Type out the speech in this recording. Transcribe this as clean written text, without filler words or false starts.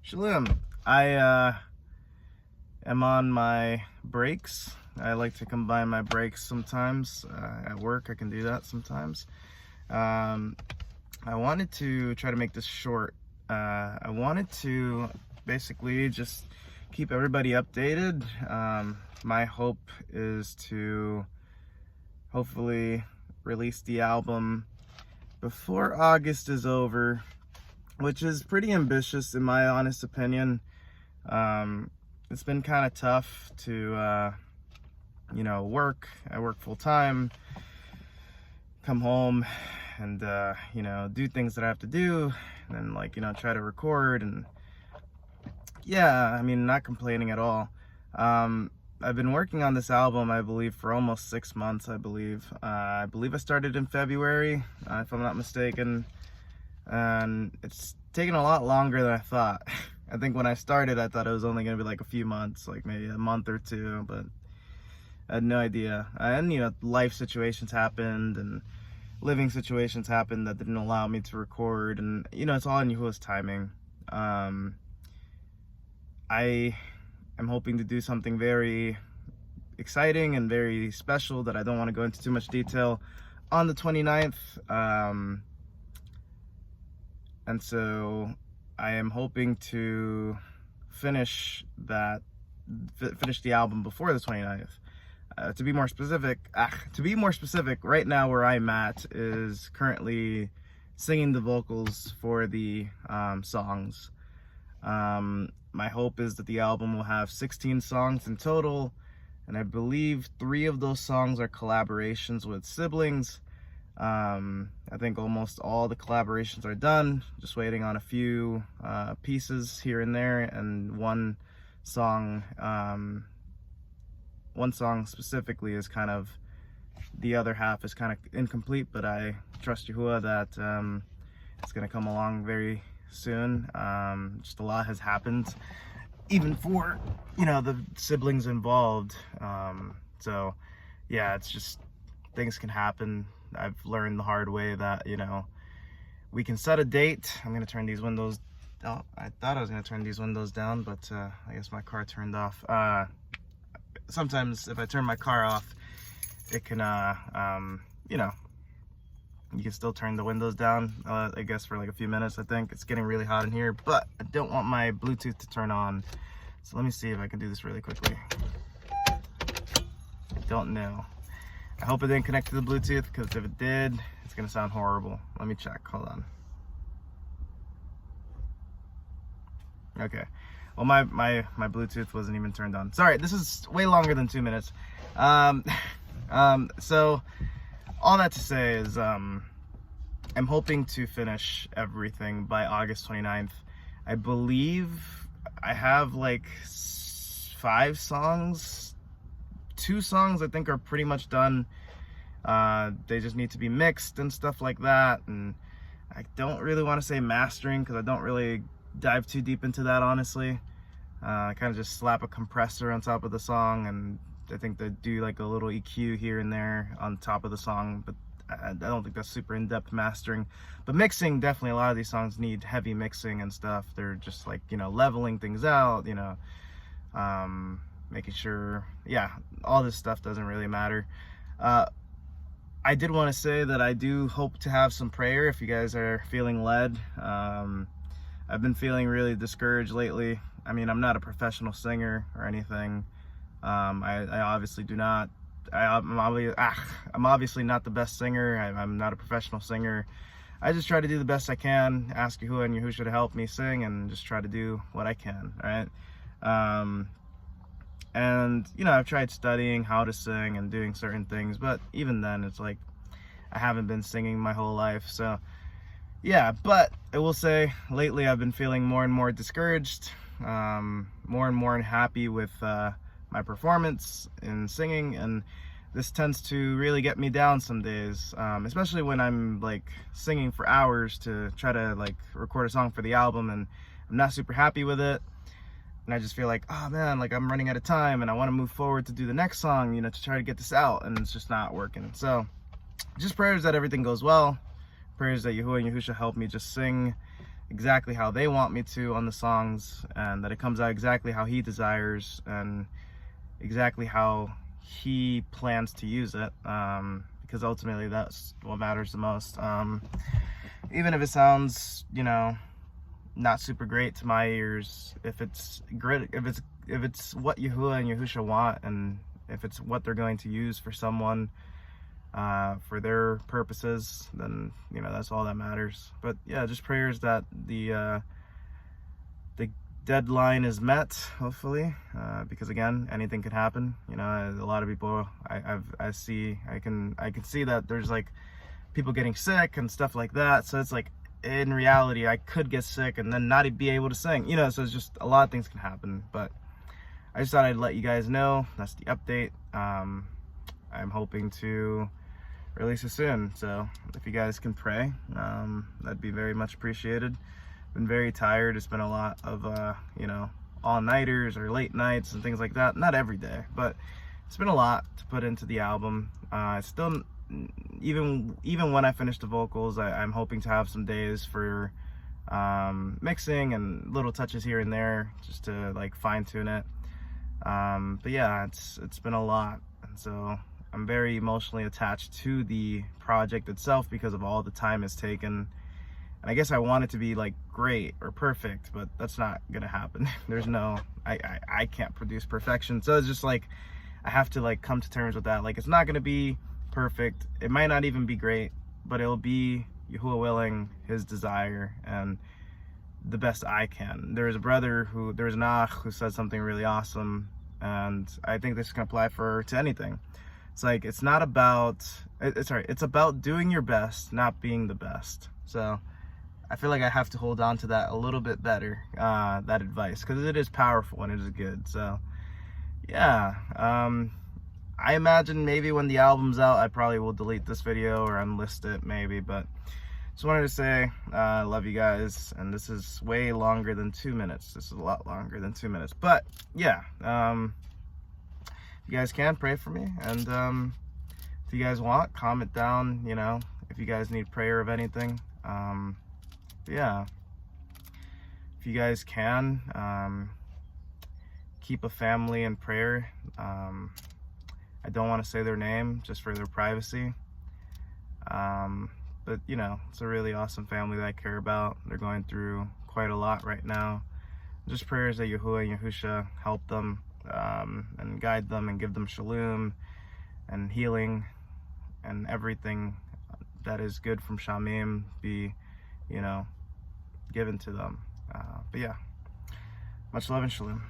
Shalom. I am on my breaks. I like to combine my breaks sometimes. At work, I can do that sometimes. I wanted to try to make this short. I wanted to basically just keep everybody updated. My hope is to hopefully release the album before August is over, which is pretty ambitious in my honest opinion. It's been kind of tough to, work. I work full time, come home and, do things that I have to do, and then, try to record. And yeah, I mean, not complaining at all. I've been working on this album, I believe, for almost 6 months, I believe. I started in February, if I'm not mistaken. And it's taken a lot longer than I thought. I think when I started, I thought it was only going to be like a few months, like maybe a month or two, but I had no idea. And, life situations happened and living situations happened that didn't allow me to record. And, it's all in Yahuwah's timing. I am hoping to do something very exciting and very special that I don't want to go into too much detail on the 29th. And so I am hoping to finish the album before the 29th. To be more specific, right now where I'm at is currently singing the vocals for the songs. My hope is that the album will have 16 songs in total, and I believe 3 of those songs are collaborations with siblings. I think almost all the collaborations are done, just waiting on a few pieces here and there, and one song specifically is kind of, the other half is kind of incomplete, but I trust Yahuwah that it's going to come along very soon. Just a lot has happened, even for, the siblings involved. So yeah, it's just, things can happen. I've learned the hard way that, we can set a date. I'm going to turn these windows. Oh, I thought I was going to turn these windows down, but I guess my car turned off. Sometimes if I turn my car off, it can, you can still turn the windows down, I guess for like a few minutes. I think it's getting really hot in here, but I don't want my Bluetooth to turn on. So let me see if I can do this really quickly. I don't know. I hope it didn't connect to the Bluetooth, because if it did, it's gonna sound horrible. Let me check, hold on. Okay, well my Bluetooth wasn't even turned on. Sorry, this is way longer than 2 minutes. So all that to say is, I'm hoping to finish everything by August 29th. I believe I have like 5 songs. 2 songs I think are pretty much done. They just need to be mixed and stuff like that. And I don't really want to say mastering, because I don't really dive too deep into that, honestly. I kind of just slap a compressor on top of the song, and I think they do like a little EQ here and there on top of the song, but I don't think that's super in-depth mastering. But mixing, definitely a lot of these songs need heavy mixing and stuff. They're just like, leveling things out, making sure, yeah, all this stuff doesn't really matter. I did want to say that I do hope to have some prayer if you guys are feeling led. I've been feeling really discouraged lately. I mean, I'm not a professional singer or anything. I obviously do not. I'm obviously not the best singer. I'm not a professional singer. I just try to do the best I can, ask Yahuwah and Yahushua to help me sing, and just try to do what I can, all right? And, I've tried studying how to sing and doing certain things, but even then, it's like, I haven't been singing my whole life. So, yeah, but I will say, lately I've been feeling more and more discouraged, more and more unhappy with my performance in singing, and this tends to really get me down some days, especially when I'm, like, singing for hours to try to, like, record a song for the album, and I'm not super happy with it. And I just feel like, oh man, like I'm running out of time and I want to move forward to do the next song, to try to get this out, and it's just not working. So just prayers that everything goes well, prayers that Yahuwah and Yahusha help me just sing exactly how they want me to on the songs, and that it comes out exactly how he desires and exactly how he plans to use it, because ultimately that's what matters the most. Even if it sounds, you know, not super great to my ears, if it's great, if it's what Yahuwah and Yahusha want, and if it's what they're going to use for someone, for their purposes, then, you know, that's all that matters. But yeah, just prayers that the deadline is met, hopefully, because again, anything could happen. You know, a lot of people I can see that there's like people getting sick and stuff like that. So it's like, in reality, I could get sick and then not be able to sing, you know, so it's just a lot of things can happen. But I just thought I'd let you guys know that's the update. I'm hoping to release it soon, so if you guys can pray, that'd be very much appreciated. Been very tired. It's been a lot of you know, all-nighters or late nights and things like that. Not every day, but it's been a lot to put into the album. Still, even when I finish the vocals, I'm hoping to have some days for mixing and little touches here and there, just to like fine-tune it. But yeah, it's been a lot, and so I'm very emotionally attached to the project itself because of all the time it's taken. And I guess I want it to be like great or perfect, but that's not gonna happen. There's no, I can't produce perfection. So it's just like, I have to like come to terms with that. Like, it's not gonna be perfect. It might not even be great, but it'll be Yahuwah willing, his desire, and the best I can. There's an Ach who said something really awesome, and I think this can apply to anything. It's like, it's about doing your best, not being the best. So I feel like I have to hold on to that a little bit better, that advice, because it is powerful and it is good. So yeah, I imagine maybe when the album's out, I probably will delete this video or unlist it maybe, but just wanted to say I love you guys, and this is way longer than 2 minutes. This is a lot longer than 2 minutes, but yeah, if you guys can, pray for me, and if you guys want, comment down, you know, if you guys need prayer of anything. Yeah, if you guys can, keep a family in prayer. I don't want to say their name just for their privacy, but you know, it's a really awesome family that I care about. They're going through quite a lot right now. Just prayers that Yahuwah and Yahusha help them, and guide them and give them shalom and healing and everything that is good from Shamim be, you know, given to them. But yeah, much love and shalom.